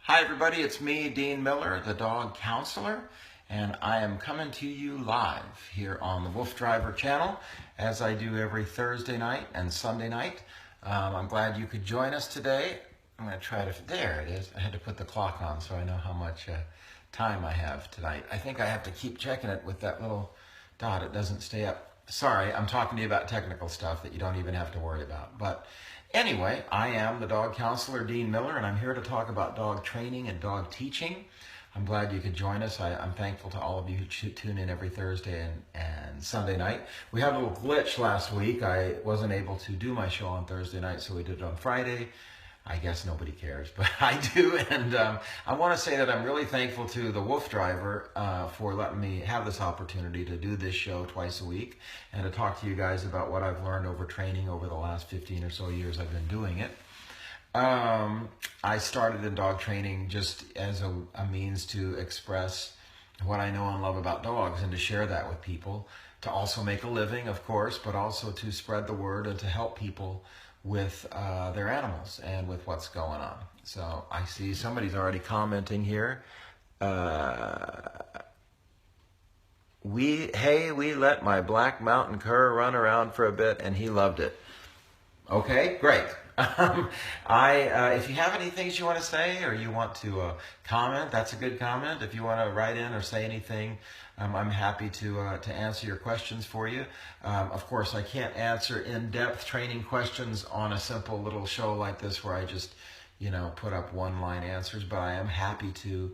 Hi everybody, it's me, Dean Miller, the dog counselor, and I am coming to you live here on the Wolf Driver channel as I do every Thursday night and Sunday night. I'm glad you could join us today. I'm going to try to, there it is. I had to put the clock on so I know how much time I have tonight. I think I have to keep checking it with that little dot. It doesn't stay up. Sorry, I'm talking to you about technical stuff that you don't even have to worry about. But anyway, I am the dog counselor, Dean Miller, and I'm here to talk about dog training and dog teaching. I'm glad you could join us. I'm thankful to all of you who tune in every Thursday and Sunday night. We had a little glitch last week. I wasn't able to do my show on Thursday night, so we did it on Friday. I guess nobody cares, but I do. And I want to say that I'm really thankful to the Wolf Driver for letting me have this opportunity to do this show twice a week and to talk to you guys about what I've learned over training over the last 15 or so years I've been doing it. I started in dog training just as a means to express what I know and love about dogs and to share that with people, to also make a living, of course, but also to spread the word and to help people with their animals and with what's going on. So I see somebody's already commenting here. We let my black mountain cur run around for a bit and he loved it. Okay, great. If you have any things you want to say or you want to comment, that's a good comment. If you want to write in or say anything, I'm happy to answer your questions for you. Of course, I can't answer in-depth training questions on a simple little show like this where I just, put up one-line answers, but I am happy to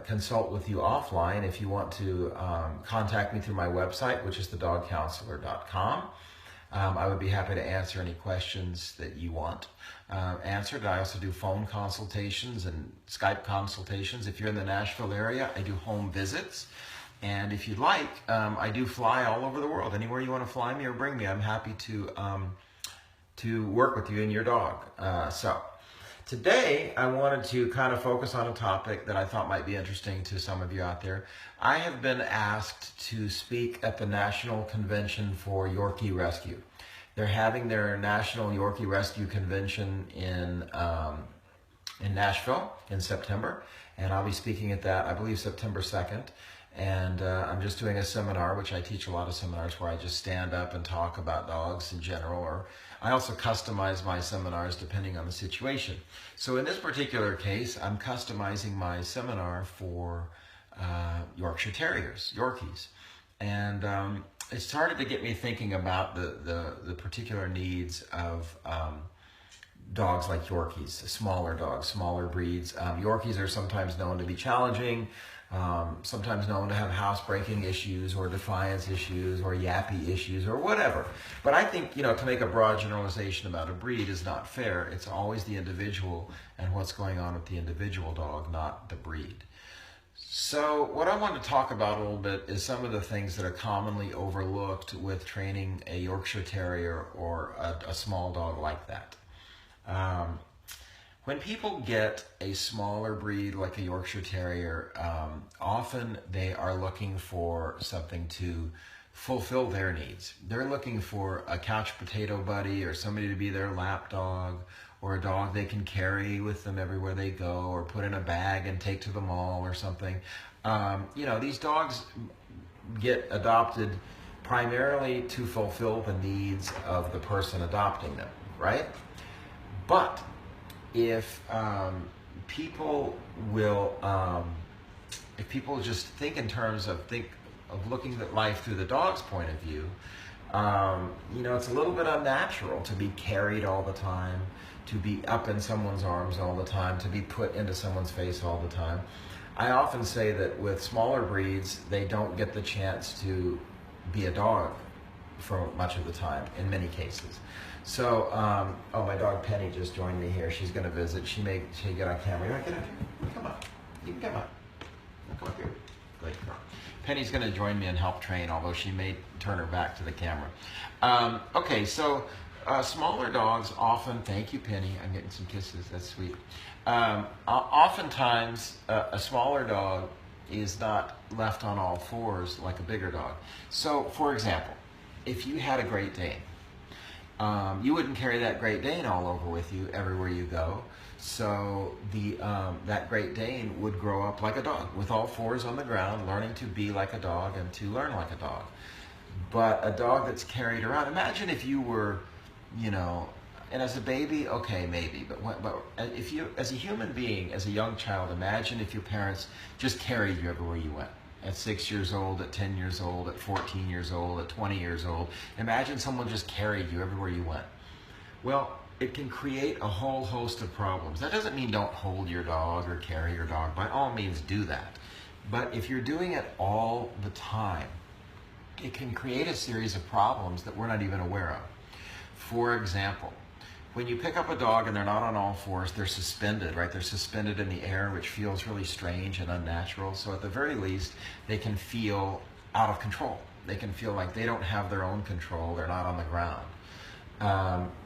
consult with you offline if you want to contact me through my website, which is thedogcounselor.com. I would be happy to answer any questions that you want answered. I also do phone consultations and Skype consultations. If you're in the Nashville area, I do home visits. And if you'd like, I do fly all over the world. Anywhere you want to fly me or bring me, I'm happy to work with you and your dog. So today, I wanted to kind of focus on a topic that I thought might be interesting to some of you out there. I have been asked to speak at the National Convention for Yorkie Rescue. They're having their National Yorkie Rescue Convention in Nashville in September, and I'll be speaking at that, I believe, September 2nd. And I'm just doing a seminar, which I teach a lot of seminars where I just stand up and talk about dogs in general, or I also customize my seminars depending on the situation. So in this particular case, I'm customizing my seminar for Yorkshire Terriers, Yorkies. And it started to get me thinking about the particular needs of dogs like Yorkies, smaller dogs, smaller breeds. Yorkies are sometimes known to be challenging, sometimes known to have housebreaking issues or defiance issues or yappy issues or whatever. But I think, to make a broad generalization about a breed is not fair. It's always the individual and what's going on with the individual dog, not the breed. So what I want to talk about a little bit is some of the things that are commonly overlooked with training a Yorkshire Terrier or a small dog like that. When people get a smaller breed like a Yorkshire Terrier, often they are looking for something to fulfill their needs. They're looking for a couch potato buddy or somebody to be their lap dog or a dog they can carry with them everywhere they go or put in a bag and take to the mall or something. These dogs get adopted primarily to fulfill the needs of the person adopting them, right? But if people just think in terms of looking at life through the dog's point of view, it's a little bit unnatural to be carried all the time, to be up in someone's arms all the time, to be put into someone's face all the time. I often say that with smaller breeds, they don't get the chance to be a dog for much of the time, in many cases. So, my dog Penny just joined me here. She's going to visit. She get on camera. You want to get up here? Come on. You can come up. Come up here. Great. Penny's going to join me and help train, although she may turn her back to the camera. Okay, so smaller dogs often, thank you, Penny. I'm getting some kisses. That's sweet. Oftentimes, a smaller dog is not left on all fours like a bigger dog. So, for example, if you had a Great Dane, you wouldn't carry that Great Dane all over with you everywhere you go. So that Great Dane would grow up like a dog, with all fours on the ground, learning to be like a dog and to learn like a dog. But a dog that's carried around, imagine if you were, you know, and as a baby, okay, maybe, but if you, as a human being, as a young child, imagine if your parents just carried you everywhere you went. At 6 years old, at 10 years old, at 14 years old, at 20 years old. Imagine someone just carried you everywhere you went. Well, it can create a whole host of problems. That doesn't mean don't hold your dog or carry your dog. By all means, do that. But if you're doing it all the time, it can create a series of problems that we're not even aware of. For example, when you pick up a dog and they're not on all fours, they're suspended, right? They're suspended in the air, which feels really strange and unnatural. So at the very least, they can feel out of control. They can feel like they don't have their own control. They're not on the ground.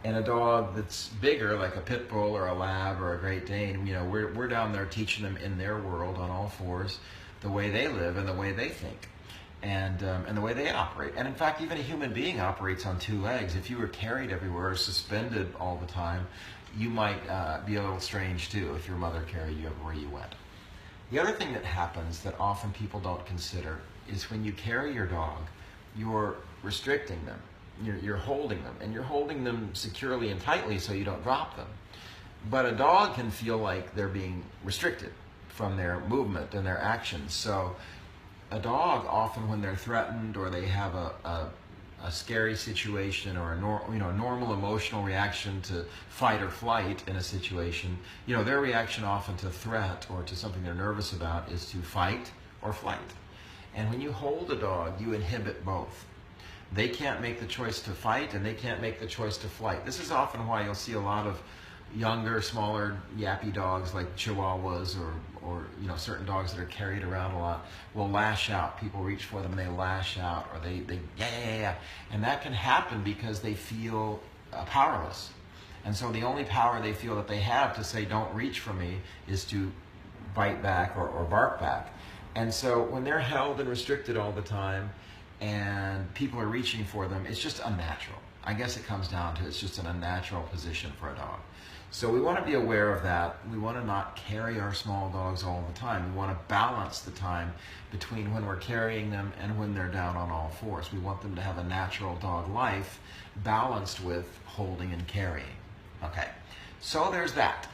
And a dog that's bigger, like a pit bull or a lab or a Great Dane, you know, we're down there teaching them in their world on all fours, the way they live and the way they think. And the way they operate. And in fact, even a human being operates on two legs. If you were carried everywhere, suspended all the time, you might be a little strange too if your mother carried you everywhere you went. The other thing that happens that often people don't consider is when you carry your dog, you're restricting them. You're holding them, and you're holding them securely and tightly so you don't drop them. But a dog can feel like they're being restricted from their movement and their actions. So a dog, often when they're threatened or they have a scary situation or a normal emotional reaction to fight or flight in a situation, you know, their reaction often to threat or to something they're nervous about is to fight or flight. And when you hold a dog, you inhibit both. They can't make the choice to fight and they can't make the choice to flight. This is often why you'll see a lot of younger, smaller, yappy dogs like Chihuahuas or you know, certain dogs that are carried around a lot will lash out. People reach for them and they lash out, or they yeah. And that can happen because they feel powerless. And so the only power they feel that they have to say, don't reach for me, is to bite back or bark back. And so when they're held and restricted all the time and people are reaching for them, it's just unnatural. I guess it comes down to it's just an unnatural position for a dog. So we want to be aware of that. We want to not carry our small dogs all the time. We want to balance the time between when we're carrying them and when they're down on all fours. We want them to have a natural dog life balanced with holding and carrying. Okay, so there's that.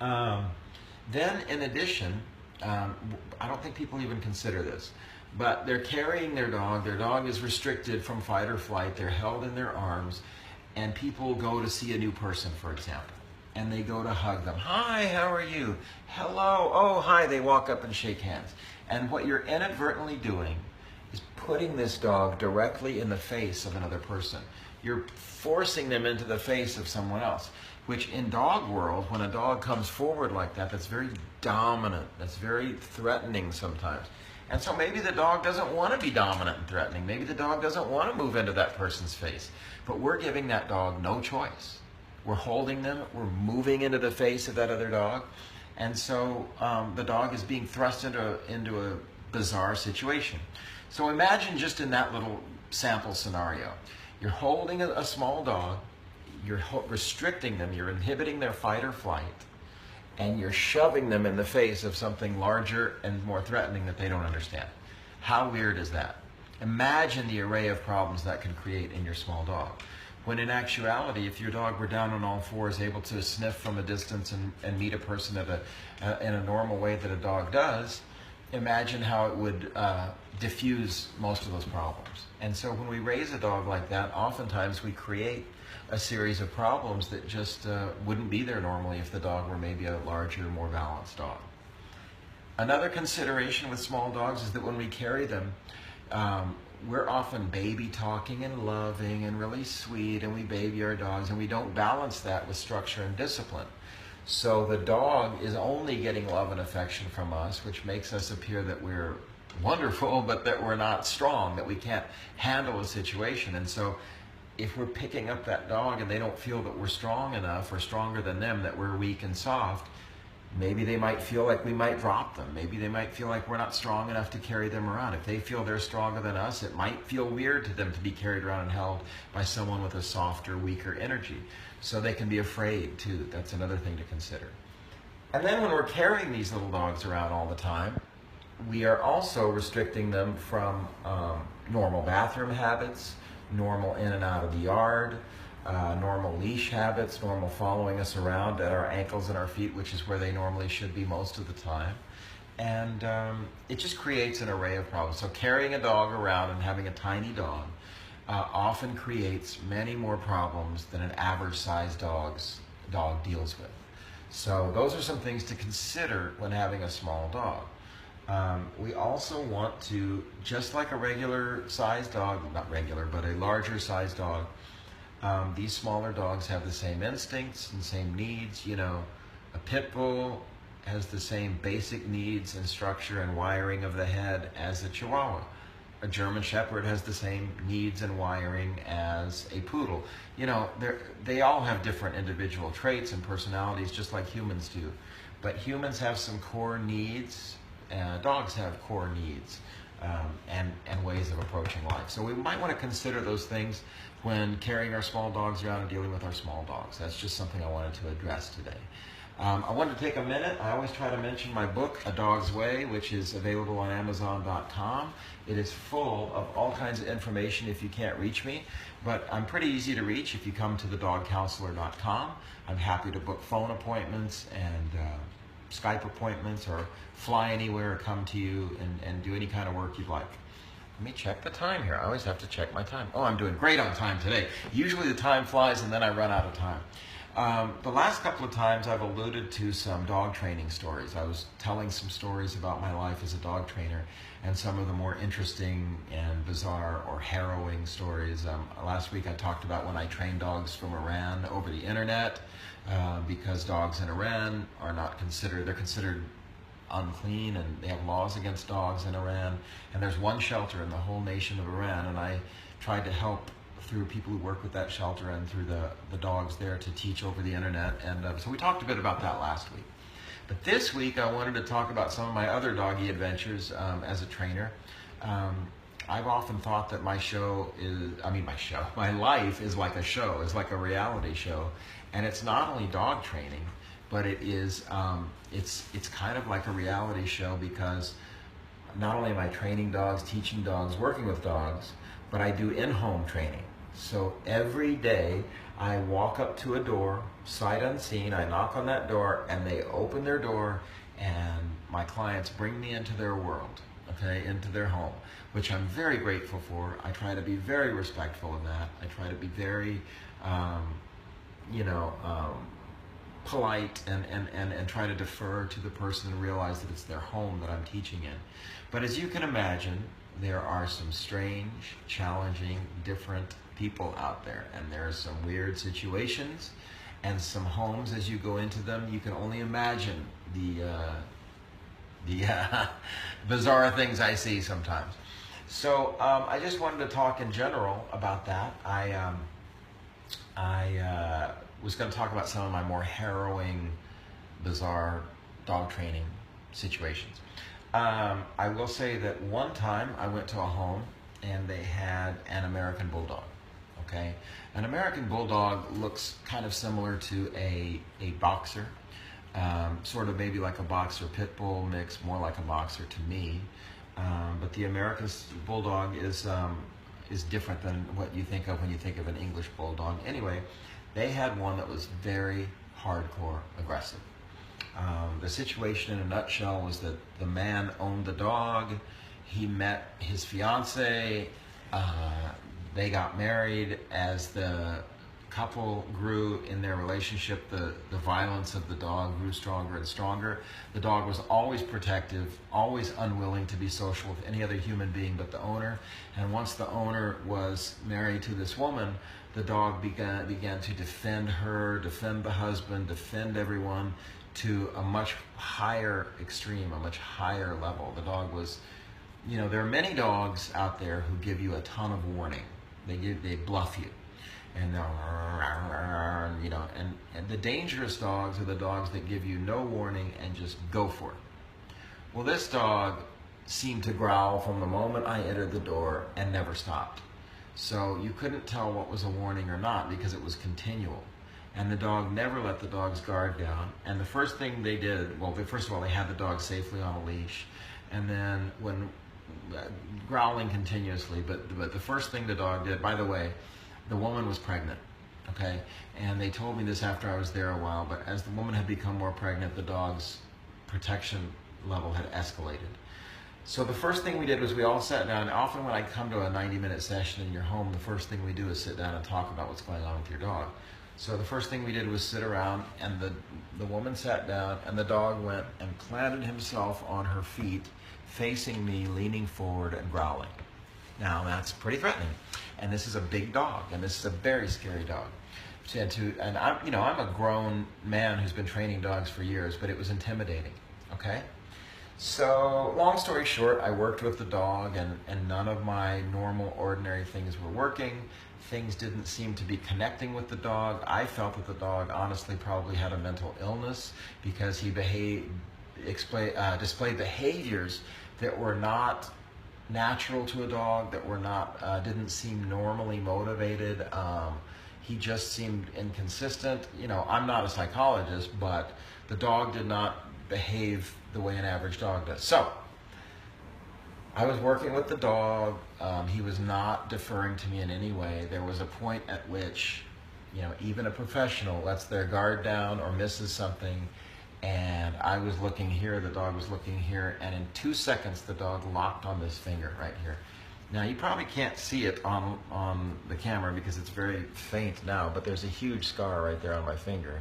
Then in addition, I don't think people even consider this, but they're carrying their dog is restricted from fight or flight, they're held in their arms, and people go to see a new person, for example, and they go to hug them. Hi, how are you? Hello, oh, hi, they walk up and shake hands. And what you're inadvertently doing is putting this dog directly in the face of another person. You're forcing them into the face of someone else, which in dog world, when a dog comes forward like that, that's very dominant, that's very threatening sometimes. And so maybe the dog doesn't want to be dominant and threatening. Maybe the dog doesn't want to move into that person's face. But we're giving that dog no choice. We're holding them, we're moving into the face of that other dog. And so the dog is being thrust into a bizarre situation. So imagine just in that little sample scenario. You're holding a small dog, you're restricting them, you're inhibiting their fight or flight, and you're shoving them in the face of something larger and more threatening that they don't understand. How weird is that? Imagine the array of problems that can create in your small dog. When in actuality, if your dog were down on all fours, able to sniff from a distance and meet a person in a normal way that a dog does, imagine how it would diffuse most of those problems. And so when we raise a dog like that, oftentimes we create a series of problems that just wouldn't be there normally if the dog were maybe a larger, more balanced dog. Another consideration with small dogs is that when we carry them, we're often baby talking and loving and really sweet, and we baby our dogs, and we don't balance that with structure and discipline. So the dog is only getting love and affection from us, which makes us appear that we're wonderful, but that we're not strong, that we can't handle a situation. And so if we're picking up that dog and they don't feel that we're strong enough or stronger than them, that we're weak and soft, Maybe they might feel like we might drop them. Maybe they might feel like we're not strong enough to carry them around. If they feel they're stronger than us, it might feel weird to them to be carried around and held by someone with a softer, weaker energy. So they can be afraid too. That's another thing to consider. And then when we're carrying these little dogs around all the time, we are also restricting them from normal bathroom habits, normal in and out of the yard, normal leash habits, normal following us around at our ankles and our feet, which is where they normally should be most of the time. And it just creates an array of problems. So carrying a dog around and having a tiny dog often creates many more problems than an average sized dog deals with. So those are some things to consider when having a small dog. We also want to, just like a regular sized dog, not regular, but a larger sized dog, these smaller dogs have the same instincts and same needs. You know, a pit bull has the same basic needs and structure and wiring of the head as a Chihuahua. A German Shepherd has the same needs and wiring as a poodle. You know, they all have different individual traits and personalities, just like humans do. But humans have some core needs. Dogs have core needs and ways of approaching life. So we might want to consider those things when carrying our small dogs around and dealing with our small dogs. That's just something I wanted to address today. I wanted to take a minute. I always try to mention my book, A Dog's Way, which is available on Amazon.com. It is full of all kinds of information if you can't reach me, but I'm pretty easy to reach if you come to thedogcounselor.com. I'm happy to book phone appointments and Skype appointments, or fly anywhere or come to you and do any kind of work you'd like. Let me check the time here. I always have to check my time. Oh, I'm doing great on time today. Usually the time flies and then I run out of time. The last couple of times I've alluded to some dog training stories. I was telling some stories about my life as a dog trainer and some of the more interesting and bizarre or harrowing stories. Last week I talked about when I trained dogs from Iran over the internet because dogs in Iran are not considered, they're considered unclean, and they have laws against dogs in Iran. And there's one shelter in the whole nation of Iran, and I tried to help through people who work with that shelter and through the dogs there to teach over the internet. And so we talked a bit about that last week. But this week I wanted to talk about some of my other doggy adventures as a trainer. I've often thought that my life is like a show, is like a reality show. And it's not only dog training, but it is, it's kind of like a reality show, because not only am I training dogs, teaching dogs, working with dogs, but I do in-home training. So every day I walk up to a door, sight unseen, I knock on that door and they open their door and my clients bring me into their world, okay, into their home, which I'm very grateful for. I try to be very respectful of that. I try to be very, polite and try to defer to the person and realize that it's their home that I'm teaching in. But as you can imagine, there are some strange, challenging, different people out there, and there are some weird situations and some homes. As you go into them, you can only imagine the bizarre things I see sometimes. So I just wanted to talk in general about that. I was going to talk about some of my more harrowing, bizarre dog training situations. I will say that one time I went to a home and they had an American Bulldog. Okay, an American Bulldog looks kind of similar to a boxer, sort of maybe like a boxer pit bull mix, more like a boxer to me. But the American Bulldog is different than what you think of when you think of an English Bulldog. Anyway, they had one that was very hardcore aggressive. The situation in a nutshell was that the man owned the dog. He met his fiance. They got married. As the couple grew in their relationship, the violence of the dog grew stronger and stronger. The dog was always protective, always unwilling to be social with any other human being but the owner. And once the owner was married to this woman, the dog began to defend her, defend the husband, defend everyone to a much higher extreme, a much higher level. The dog was, there are many dogs out there who give you a ton of warning. They bluff you. and you know, and the dangerous dogs are the dogs that give you no warning and just go for it. Well, this dog seemed to growl from the moment I entered the door and never stopped. So you couldn't tell what was a warning or not because it was continual. And the dog never let the dog's guard down. And the first thing they did, well, first of all, they had the dog safely on a leash. And then when growling continuously, but the first thing the dog did, by the way, the woman was pregnant, okay? And they told me this after I was there a while, but as the woman had become more pregnant, the dog's protection level had escalated. So the first thing we did was we all sat down. Often when I come to a 90-minute session in your home, the first thing we do is sit down and talk about what's going on with your dog. So the first thing we did was sit around, and the woman sat down, and the dog went and planted himself on her feet, facing me, leaning forward and growling. Now that's pretty threatening, and this is a big dog, and this is a very scary dog. And I'm, you know, I'm a grown man who's been training dogs for years, but it was intimidating. Okay. So long story short, I worked with the dog, and none of my normal, ordinary things were working. Things didn't seem to be connecting with the dog. I felt that the dog honestly probably had a mental illness because he displayed behaviors that were not natural to a dog, that were not, didn't seem normally motivated. He just seemed inconsistent. You know, I'm not a psychologist, but the dog did not behave the way an average dog does. So I was working with the dog. He was not deferring to me in any way. There was a point at which, you know, even a professional lets their guard down or misses something, and I was looking here, the dog was looking here, and in 2 seconds the dog locked on this finger right here. Now you probably can't see it on the camera because it's very faint now, but there's a huge scar right there on my finger.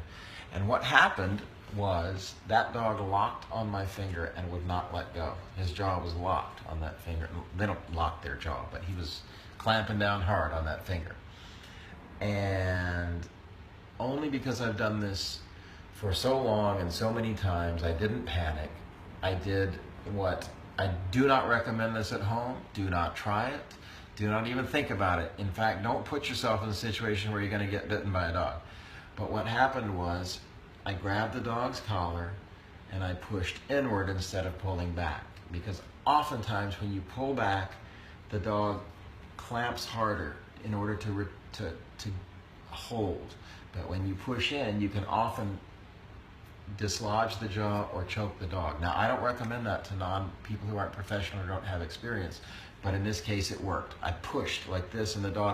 And what happened was that dog locked on my finger and would not let go. His jaw was locked on that finger. They don't lock their jaw, but he was clamping down hard on that finger. And only because I've done this for so long and so many times, I didn't panic. I did what I do not recommend this at home. Do not try it. Do not even think about it. In fact, don't put yourself in a situation where you're going to get bitten by a dog. But what happened was I grabbed the dog's collar and I pushed inward instead of pulling back, because oftentimes when you pull back, the dog clamps harder in order to hold. But when you push in, you can often dislodge the jaw or choke the dog. Now, I don't recommend that to people who aren't professional or don't have experience, but in this case it worked. I pushed like this and the dog